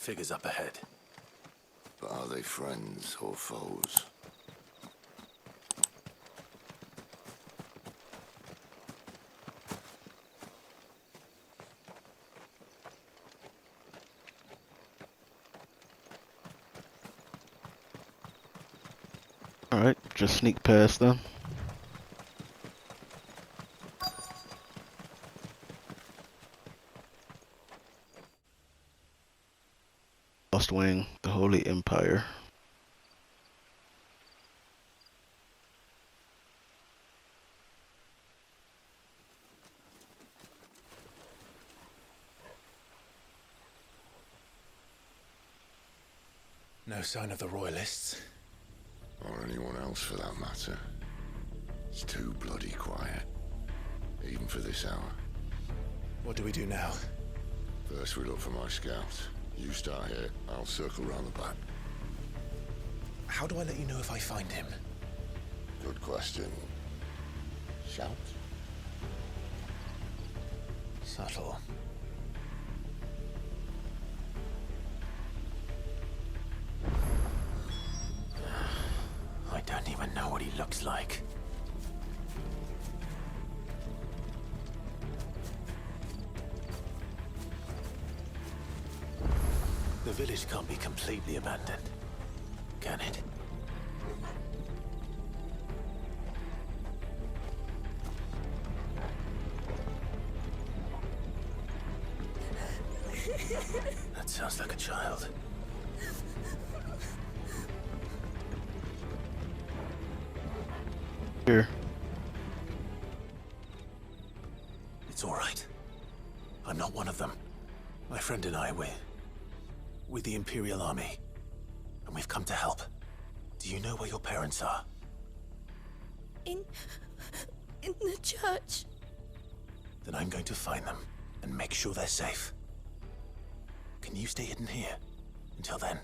figures up ahead. But are they friends or foes? Alright, just sneak past them. Lost Wing, the Holy Empire. No sign of the Royalists. Or anyone else for that matter. It's too bloody quiet. Even for this hour. What do we do now? First we look for my scouts. You start here, I'll circle round the back. How do I let you know if I find him? Good question. Shout? Subtle. I don't even know what he looks like. The village can't be completely abandoned, can it? That sounds like a child. Here. It's all right. I'm not one of them. My friend and I, we're with the Imperial Army, and we've come to help. Do you know where your parents are? In the church. Then I'm going to find them and make sure they're safe. Can you stay hidden here until then?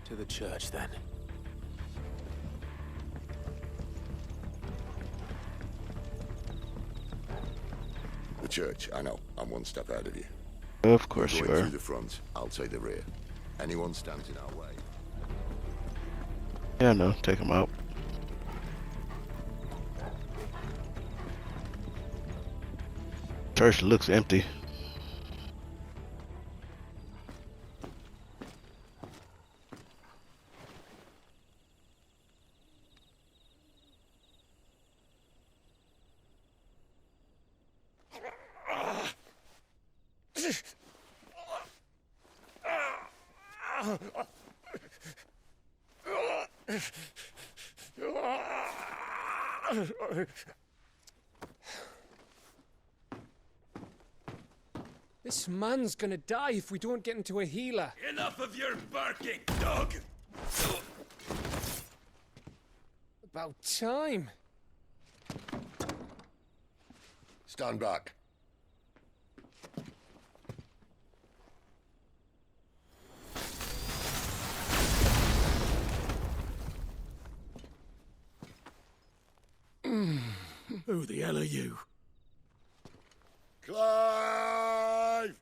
To the church, then. The church, I know. I'm one step ahead of you. Of course you Going are. through the front, I'll take the rear. Anyone stands in our way. Yeah, no, take them out. Church looks empty. This man's gonna die if we don't get into a healer. Enough of your barking, dog! About time. Stand back. Who the hell are you? Clive!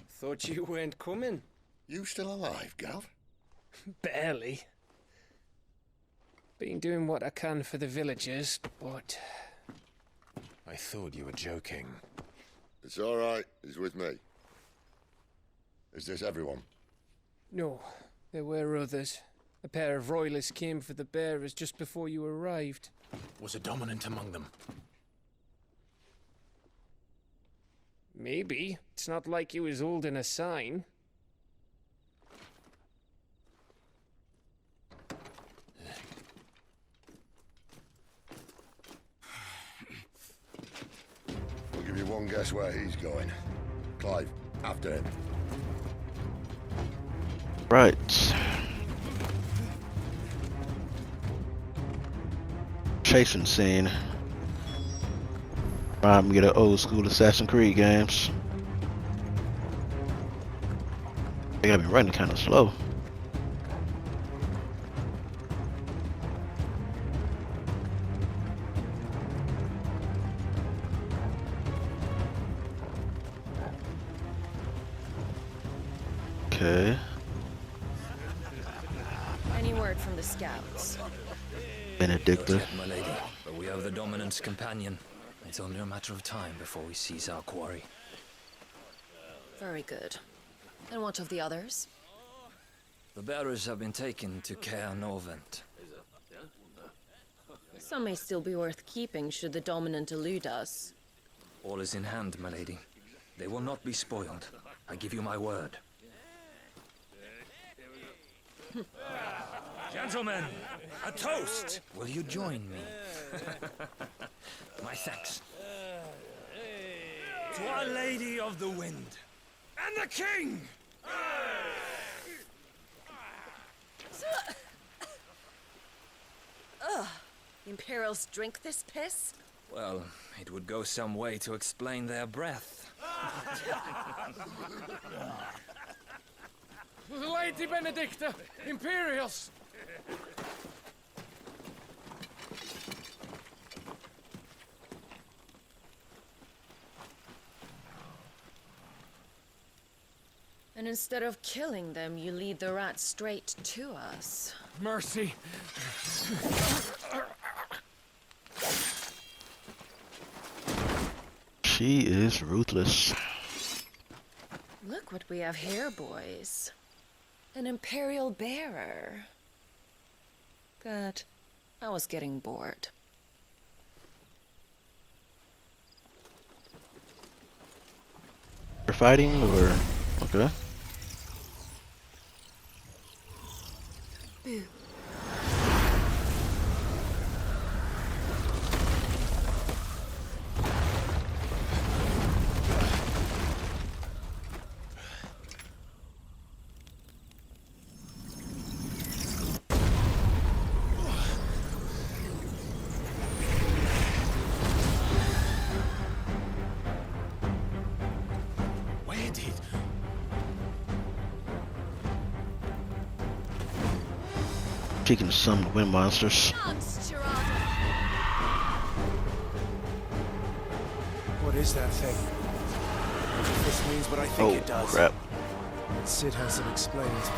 Thought you weren't coming. You still alive, Gav? Barely. Been doing what I can for the villagers, but... I thought you were joking. It's all right. He's with me. Is this everyone? No, there were others. A pair of royalists came for the bearers just before you arrived. Was a dominant among them? Maybe. It's not like he was holding a sign. I'll give you one guess where he's going. Clive, after him. Right. Chasing scene. Remind me of the old school Assassin's Creed games. They gotta be running kind of slow. Okay. Any word from the scouts? Benedicta. Not yet, my lady, but we have the Dominant's companion. It's only a matter of time before we seize our quarry. Very good. And what of the others? The bearers have been taken to Caer Novent. Some may still be worth keeping should the Dominant elude us. All is in hand, my lady. They will not be spoiled. I give you my word. Gentlemen, a toast! Will you join me? My thanks. To Our Lady of the Wind and the King! The Imperials drink this piss? Well, it would go some way to explain their breath. Lady Benedicta! Imperials! And instead of killing them, you lead the rats straight to us. Mercy! She is ruthless. Look what we have here, boys. An Imperial bearer. Good. I was getting bored. They're fighting or okay. Boo. Where did... She can summon wind monsters. What is that thing? If this means what I think Oh it does, crap. Sid hasn't explained to me.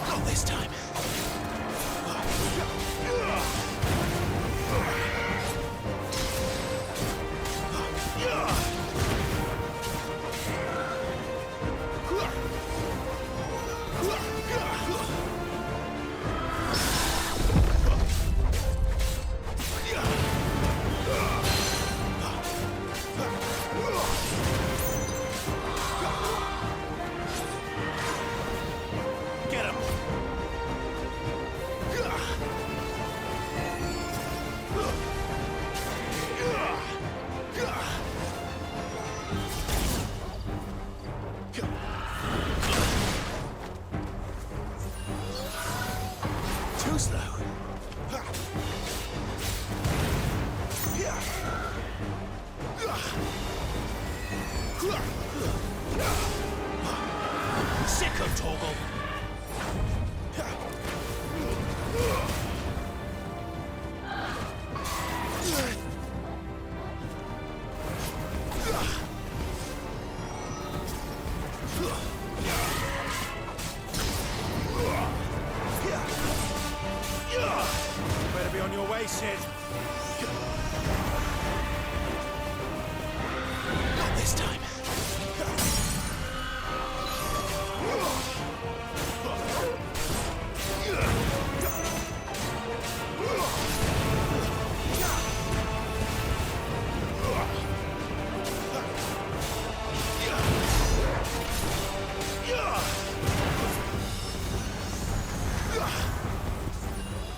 Not this time. Get him! Too slow. Sick of Torgal. Better be on your way, Sid. Not this time.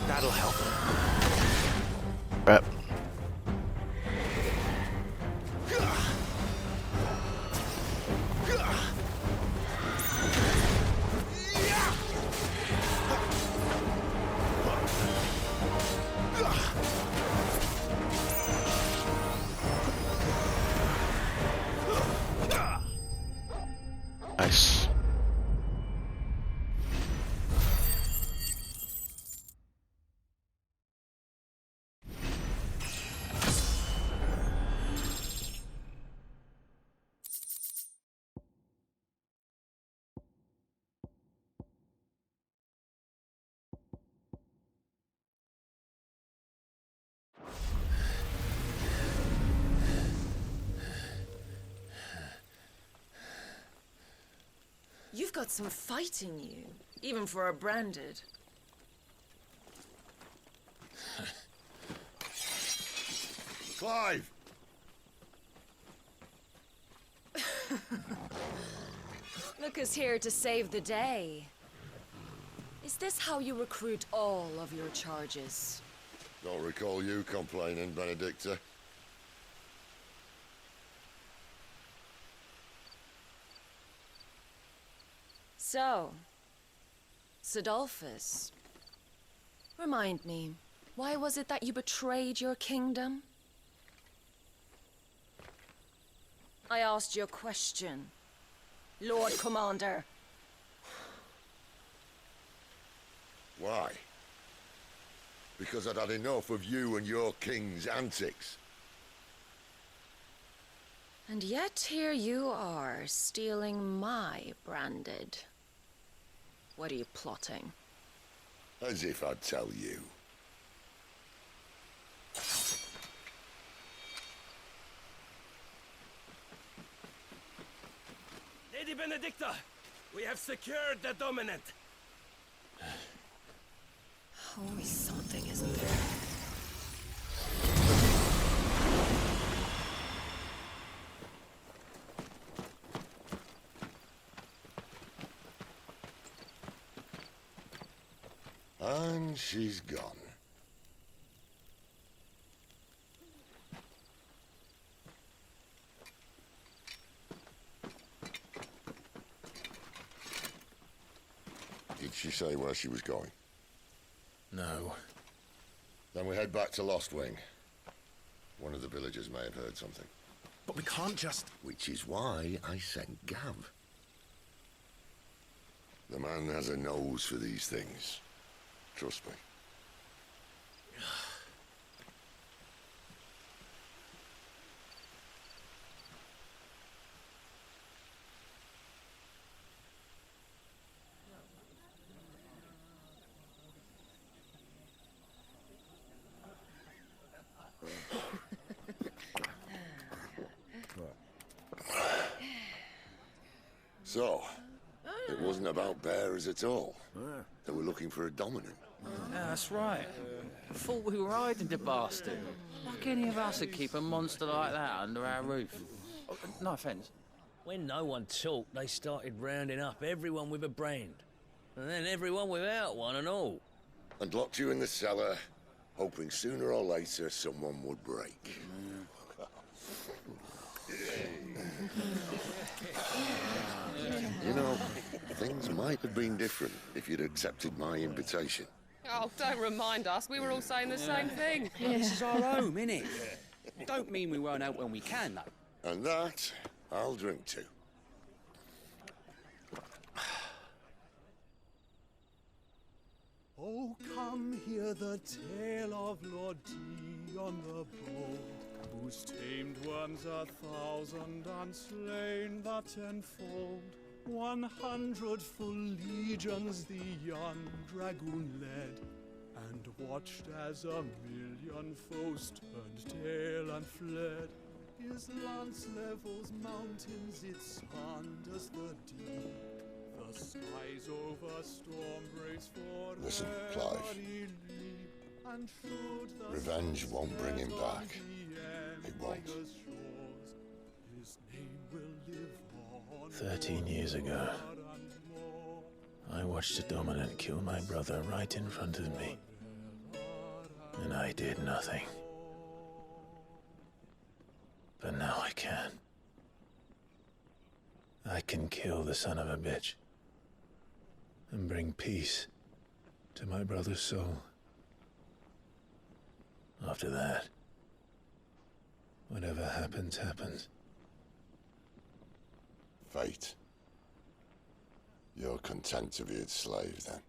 That'll help. got some fight in you, even for a branded. Clive! Look who's here to save the day. Is this how you recruit all of your charges? Don't recall you complaining, Benedicta. So, Sidolphus, remind me, why was it that you betrayed your kingdom? I asked you a question, Lord Commander. Why? Because I'd had enough of you and your king's antics. And yet here you are, stealing my branded. What are you plotting? As if I'd tell you. Lady Benedicta, we have secured the dominant. Always something, isn't there? And she's gone. Did she say where she was going? No. Then we head back to Lost Wing. One of the villagers may have heard something. But we can't just... Which is why I sent Gav. The man has a nose for these things. Trust me. So, it wasn't about bearers at all. They were looking for a dominant. Yeah, that's right. Thought we were hiding the bastard. Like any of us would keep a monster like that under our roof. Oh, no offence. When no one talked, they started rounding up everyone with a brand. And then everyone without one and all. And locked you in the cellar, hoping sooner or later someone would break. You know, things might have been different if you'd accepted my invitation. Oh, don't remind us. We were all saying the same thing. This is our home, innit? Don't mean we won't out when we can, though. And that, I'll drink to. Oh, come hear the tale of Lord Dion the Bold, whose tamed ones 1,000 and slain the tenfold. 100 full legions the young dragoon led, and watched as 1,000,000 foes turned tail and fled. His lance levels mountains, it sanders the deep. The skies over storm breaks for Listen, Clive. and should the Revenge won't bring him back. It won't. His name will live on 13 years ago, I watched a dominant kill my brother right in front of me. And I did nothing. But now I can. I can kill the son of a bitch. And bring peace to my brother's soul. After that, whatever happens, happens. Fate. You're content to be its slave, then?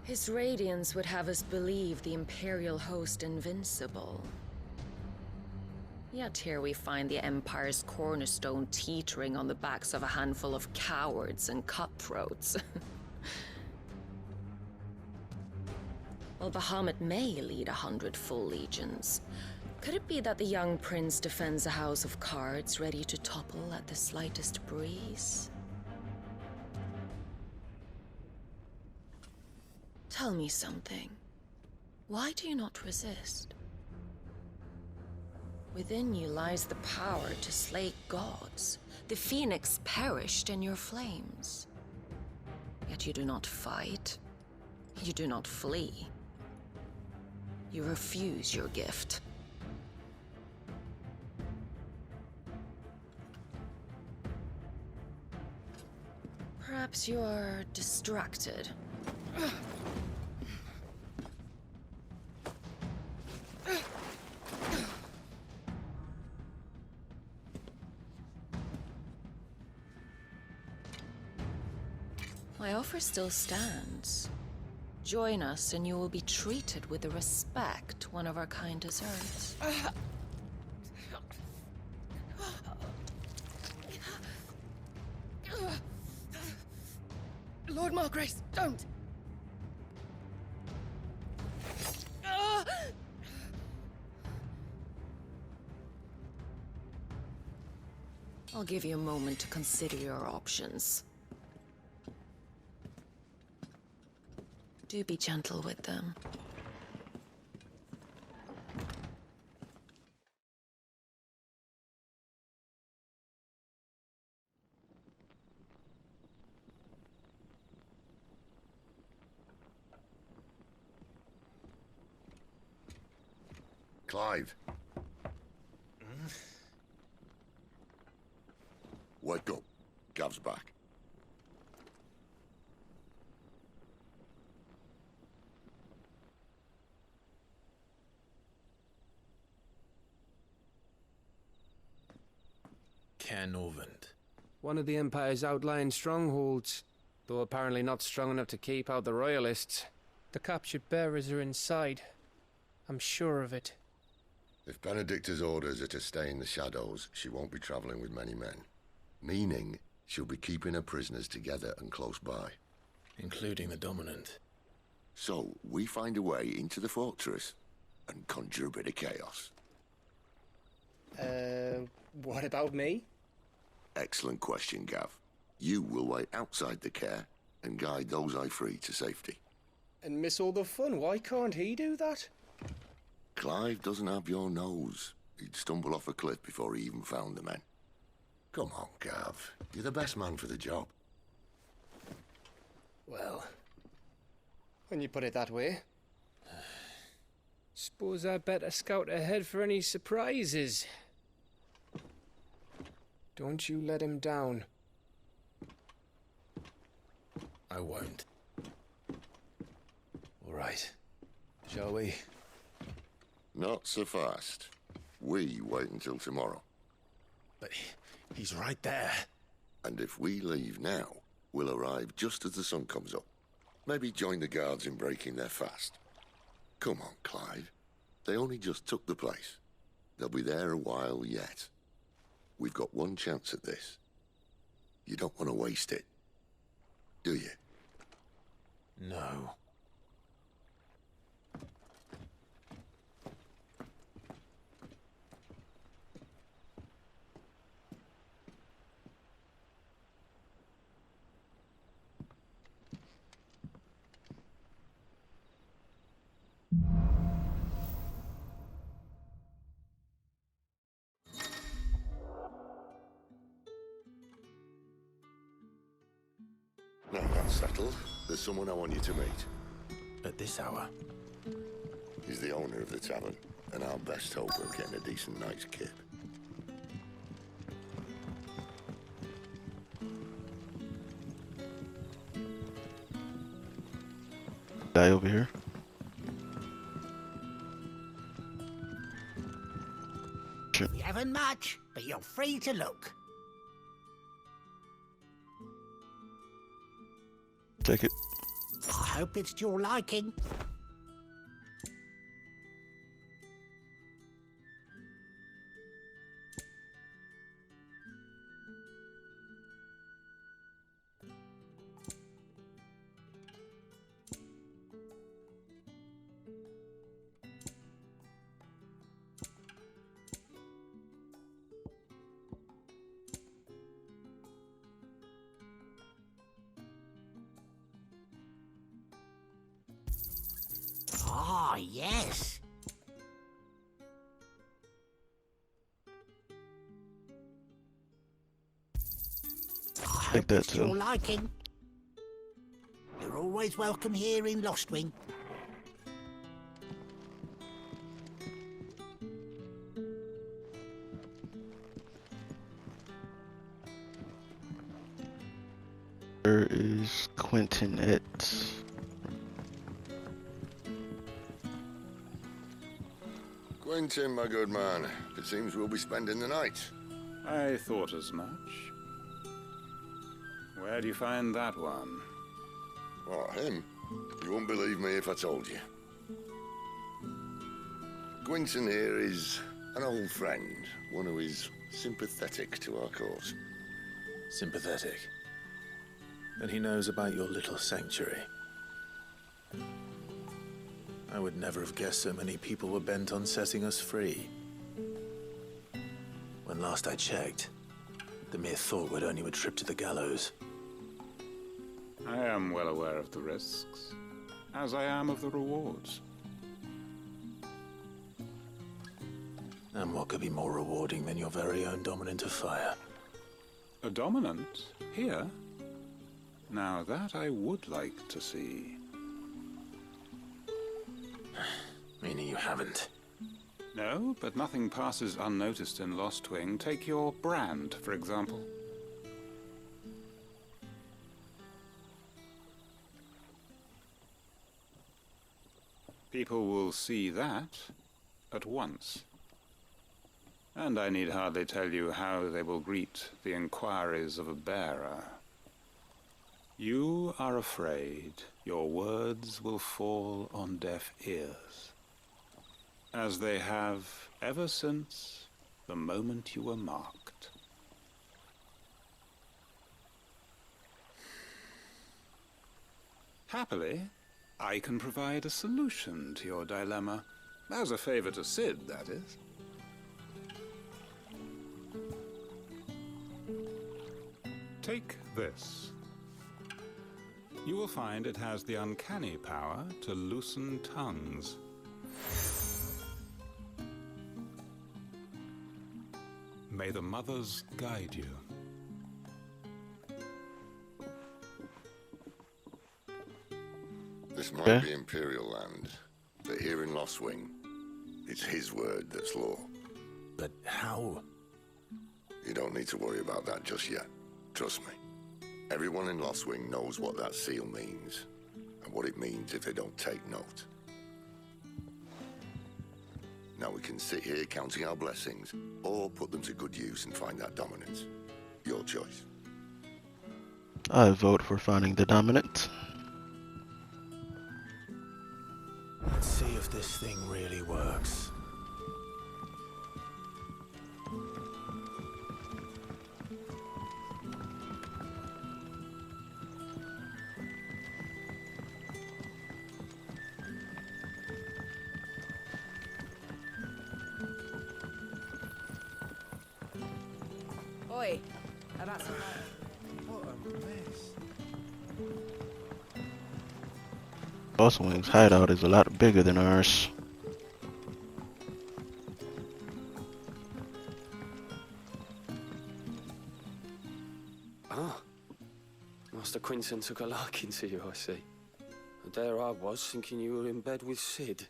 His radiance would have us believe the Imperial host invincible. Yet here we find the Empire's cornerstone teetering on the backs of a handful of cowards and cutthroats. While Bahamut may lead 100 full legions, could it be that the young prince defends a house of cards ready to topple at the slightest breeze? Tell me something. Why do you not resist? Within you lies the power to slay gods. The phoenix perished in your flames. Yet you do not fight. You do not flee. You refuse your gift. Perhaps you are distracted. My offer still stands. Join us and you will be treated with the respect one of our kind deserves. Lord Margrace, don't! I'll give you a moment to consider your options. Do be gentle with them. Clive. Wake up. Gav's back. Canovant. One of the Empire's outlying strongholds, though apparently not strong enough to keep out the Royalists. The captured bearers are inside. I'm sure of it. If Benedicta's orders are to stay in the shadows, she won't be traveling with many men. Meaning, she'll be keeping her prisoners together and close by. Including the Dominant. So, we find a way into the fortress and conjure a bit of chaos. What about me? Excellent question, Gav. You will wait outside the care and guide those I free to safety. And miss all the fun. Why can't he do that? Clive doesn't have your nose. He'd stumble off a cliff before he even found the men. Come on, Gav. You're the best man for the job. Well, when you put it that way. Suppose I'd better scout ahead for any surprises. Don't you let him down. I won't. All right. Shall we? Not so fast. We wait until tomorrow. But he's right there. And if we leave now, we'll arrive just as the sun comes up. Maybe join the guards in breaking their fast. Come on, Clive. They only just took the place. They'll be there a while yet. We've got one chance at this. You don't want to waste it, do you? No. Now that's settled. There's someone I want you to meet. At this hour? He's the owner of the tavern, and our best hope of getting a decent night's kip. Guy over here. We haven't much, but you're free to look. Take it. I hope it's to your liking. Ah, yes. I Like hope that it's to your too. liking. You're always welcome here in Lostwing. Where is Quentin at? Quentin, my good man, it seems we'll be spending the night. I thought as much. Where do you find that one? Oh, him? You wouldn't believe me if I told you. Quentin here is an old friend, one who is sympathetic to our cause. Sympathetic. Then he knows about your little sanctuary. I would never have guessed so many people were bent on setting us free. When last I checked, the mere thought would earn you a trip to the gallows. I am well aware of the risks, as I am of the rewards. And what could be more rewarding than your very own dominant of fire? A dominant? Here? Now that I would like to see. Meaning you haven't? No, but nothing passes unnoticed in Lostwing. Take your brand, for example. People will see that at once. And I need hardly tell you how they will greet the inquiries of a bearer. You are afraid your words will fall on deaf ears, as they have ever since the moment you were marked. Happily, I can provide a solution to your dilemma, as a favor to Sid, that is. Take this. You will find it has the uncanny power to loosen tongues. May the mothers guide you. This might be Imperial land, but here in Lostwing, it's his word that's law. But how? You don't need to worry about that just yet. Trust me. Everyone in Lostwing knows what that seal means, and what it means if they don't take note. Now we can sit here counting our blessings, or put them to good use and find that dominance. Your choice. I vote for finding the dominant. Let's see if this thing really works. Oi, about some... What a mess. Lostwing's hideout is a lot bigger than ours. Ah, Master Quentin took a liking to you, I see. And there I was, thinking you were in bed with Sid.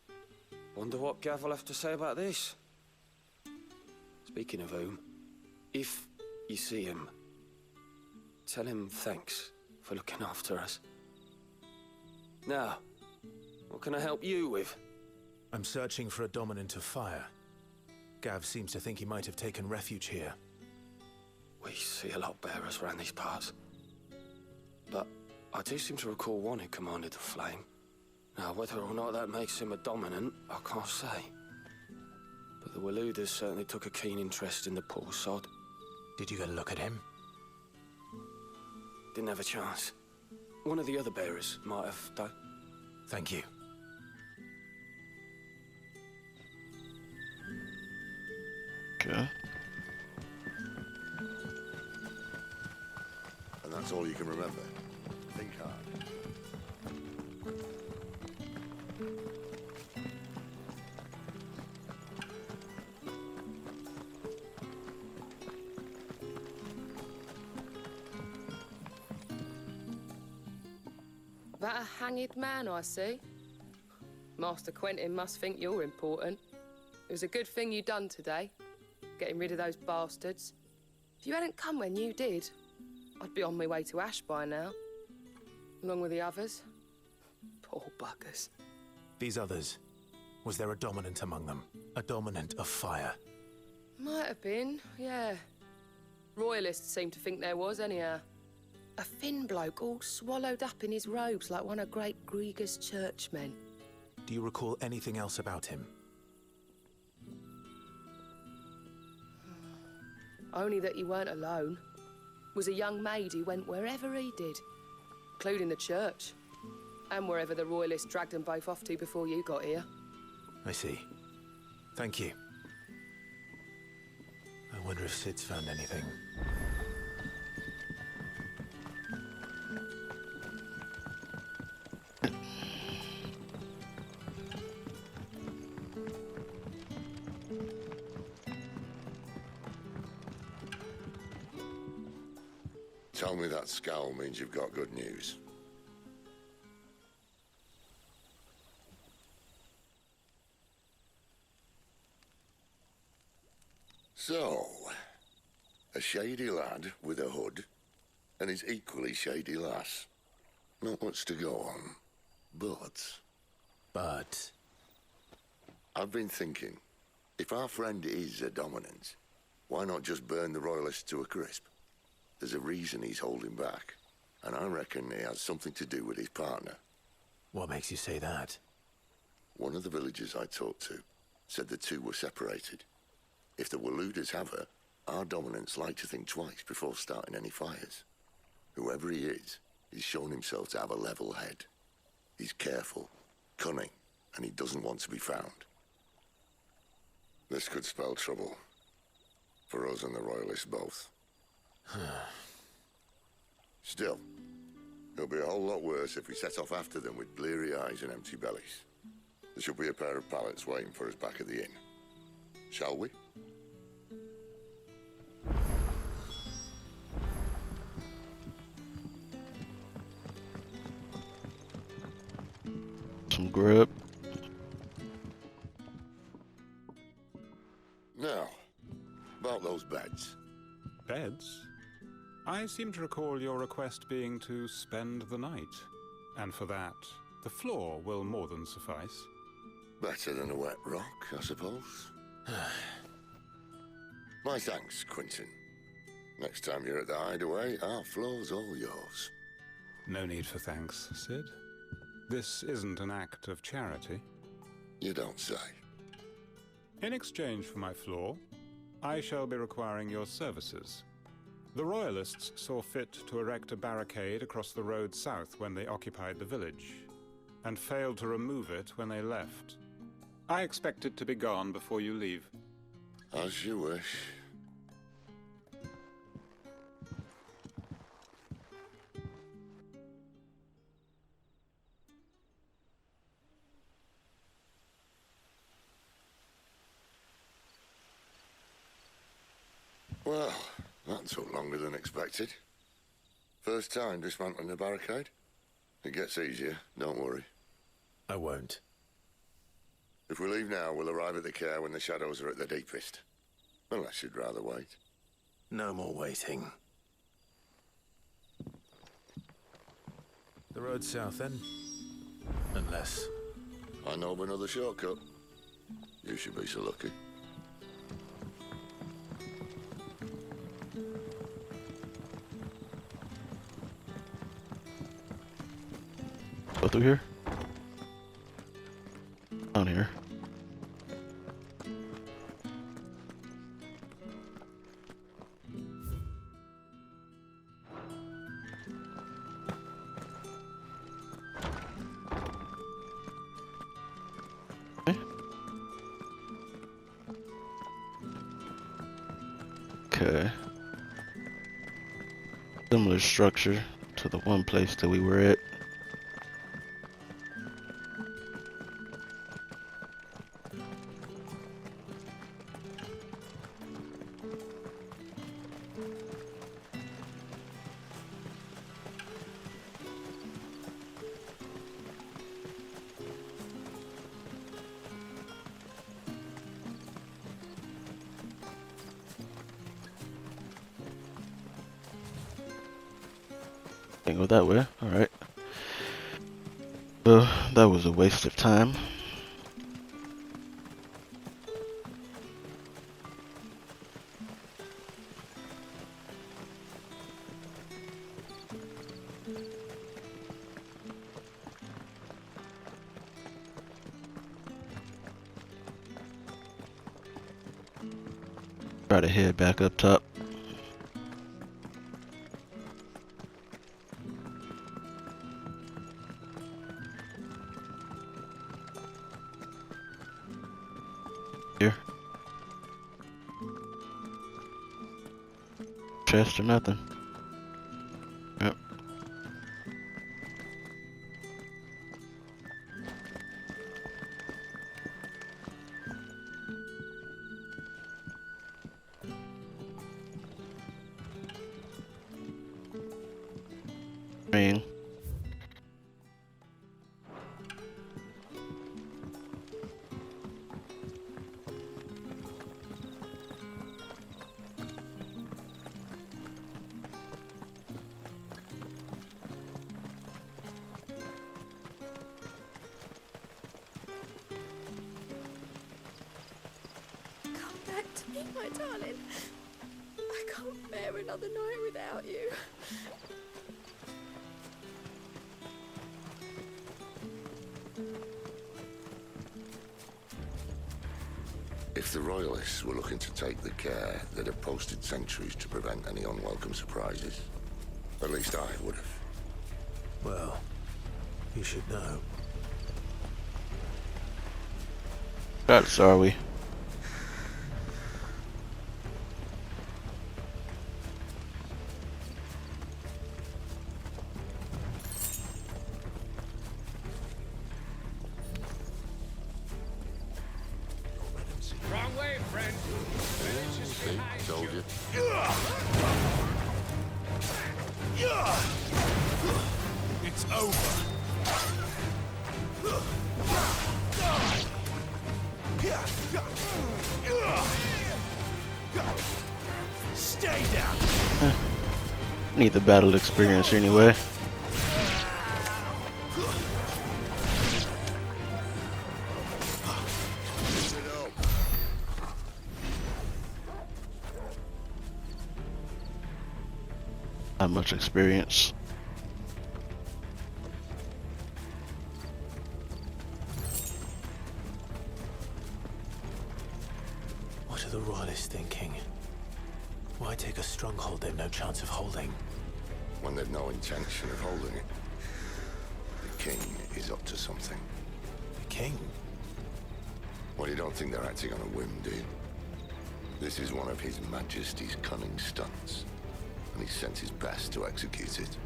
Wonder what Gav will have to say about this. Speaking of whom, if you see him, tell him thanks for looking after us. Now, what can I help you with? I'm searching for a dominant of fire. Gav seems to think he might have taken refuge here. We see a lot of bearers around these parts. But I do seem to recall one who commanded the flame. Now, whether or not that makes him a dominant, I can't say. But the Waluders certainly took a keen interest in the poor sod. Did you get a look at him? Didn't have a chance. One of the other bearers might have, though. Thank you. Okay. And that's all you can remember. Think hard. That a hanged man I see? Master Quentin must think you're important. It was a good thing you done today, getting rid of those bastards. If you hadn't come when you did, I'd be on my way to Ash by now, along with the others. Poor buggers. These others, was there a dominant among them? A dominant of fire? Might have been, yeah. Royalists seem to think there was, anyhow. A thin bloke all swallowed up in his robes like one of Great Gregor's churchmen. Do you recall anything else about him? Only that he weren't alone. Was a young maid who went wherever he did, including the church, and wherever the Royalists dragged them both off to before you got here. I see. Thank you. I wonder if Sid's found anything. Tell me that scowl means you've got good news. So, a shady lad with a hood, and his equally shady lass. Not much to go on, but... I've been thinking, if our friend is a dominant, why not just burn the Royalists to a crisp? There's a reason he's holding back, and I reckon he has something to do with his partner. What makes you say that? One of the villagers I talked to said the two were separated. If the Waluders have her, our dominants like to think twice before starting any fires. Whoever he is, he's shown himself to have a level head. He's careful, cunning, and he doesn't want to be found. This could spell trouble. For us and the Royalists both. Still, it'll be a whole lot worse if we set off after them with bleary eyes and empty bellies. There should be a pair of pallets waiting for us back at the inn. Shall we? Some grub. Now, about those beds. Beds? I seem to recall your request being to spend the night. And for that, the floor will more than suffice. Better than a wet rock, I suppose. My thanks, Quentin. Next time you're at the hideaway, our floor's all yours. No need for thanks, Sid. This isn't an act of charity. You don't say. In exchange for my floor, I shall be requiring your services. The Royalists saw fit to erect a barricade across the road south when they occupied the village, and failed to remove it when they left. I expect it to be gone before you leave. As you wish. Well, that took longer than expected. First time dismantling a barricade? It gets easier, don't worry. I won't. If we leave now, we'll arrive at the care when the shadows are at their deepest. Unless you'd rather wait. No more waiting. The road south, then? Unless... I know of another shortcut. You should be so lucky. through here? Down here. Okay. Similar structure to the one place that we were at. Can't go that way. Alright. Well, that was a waste of time. Try to head back up top. Here. Chest or nothing. Yep. Ring. Come back to me, my darling. I can't bear another night without you. If the Royalists were looking to take the care, they'd have posted sentries to prevent any unwelcome surprises. At least I would have. Well, you should know. That's are we? Wrong way, friend. See, told you. It's over. Stay down. Need the battle experience anyway. Not much experience. What are the Royalists thinking? Why take a stronghold they've no chance of holding? When they've no intention of holding it. The king is up to something. The king? Well, you don't think they're acting on a whim, do you? This is one of His Majesty's cunning stunts, and he sent his best to execute it.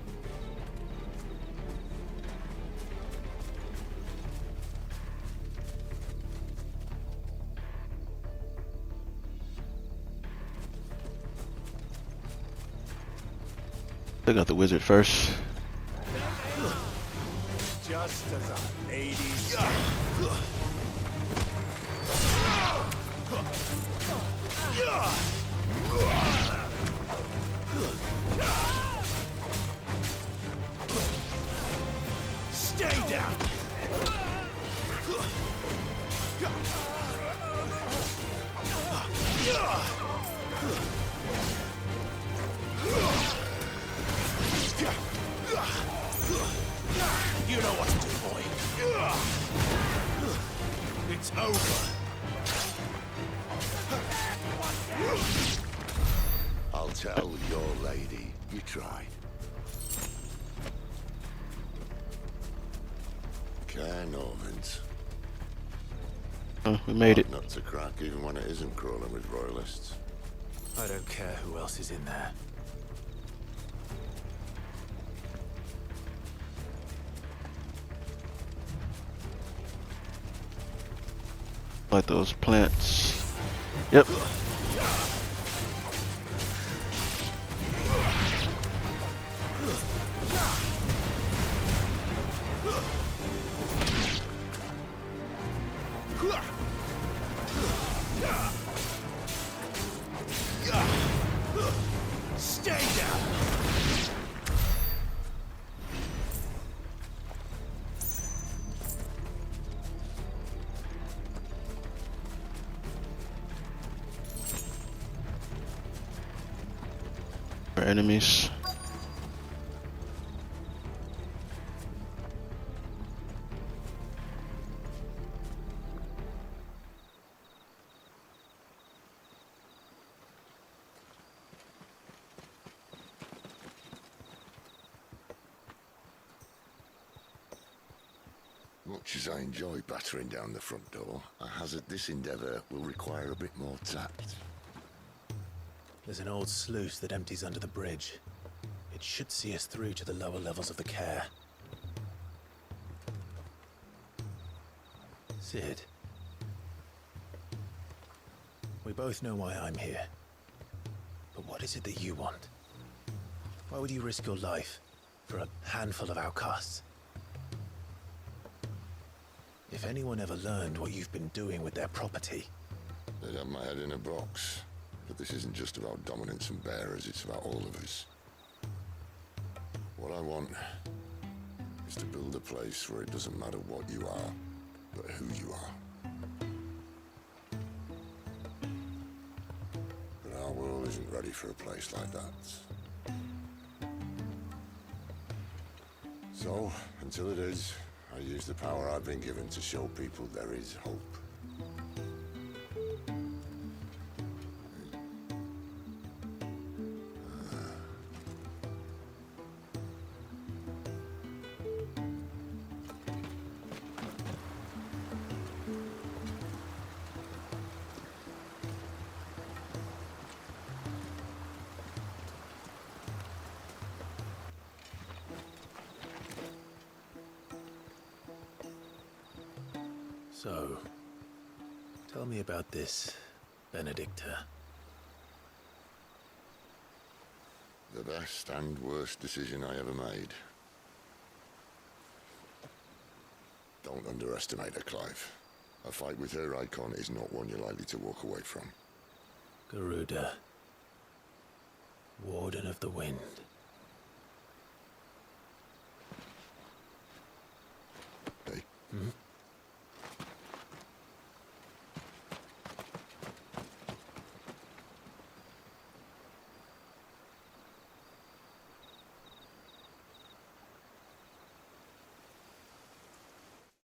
They got the wizard first. Just as a lady's. Stay down. You know what to do. It's over. I'll tell your lady you tried. Care Normans. Oh, we made it. Not to crack even when it isn't crawling with royalists. I don't care who else is in there. Like those plants. Yep. Stay down! Our enemies. Much as I enjoy battering down the front door, I hazard this endeavour will require a bit more tact. There's an old sluice that empties under the bridge. It should see us through to the lower levels of the care. Sid. We both know why I'm here. But what is it that you want? Why would you risk your life for a handful of outcasts? If anyone ever learned what you've been doing with their property... They'd have my head in a box. But this isn't just about dominance and bearers, it's about all of us. What I want is to build a place where it doesn't matter what you are, but who you are. But our world isn't ready for a place like that. So, until it is, I use the power I've been given to show people there is hope. So, tell me about this Benedicta. The best and worst decision I ever made. Don't underestimate her, Clive. A fight with her icon is not one you're likely to walk away from. Garuda. Warden of the Wind. Hey? Hmm?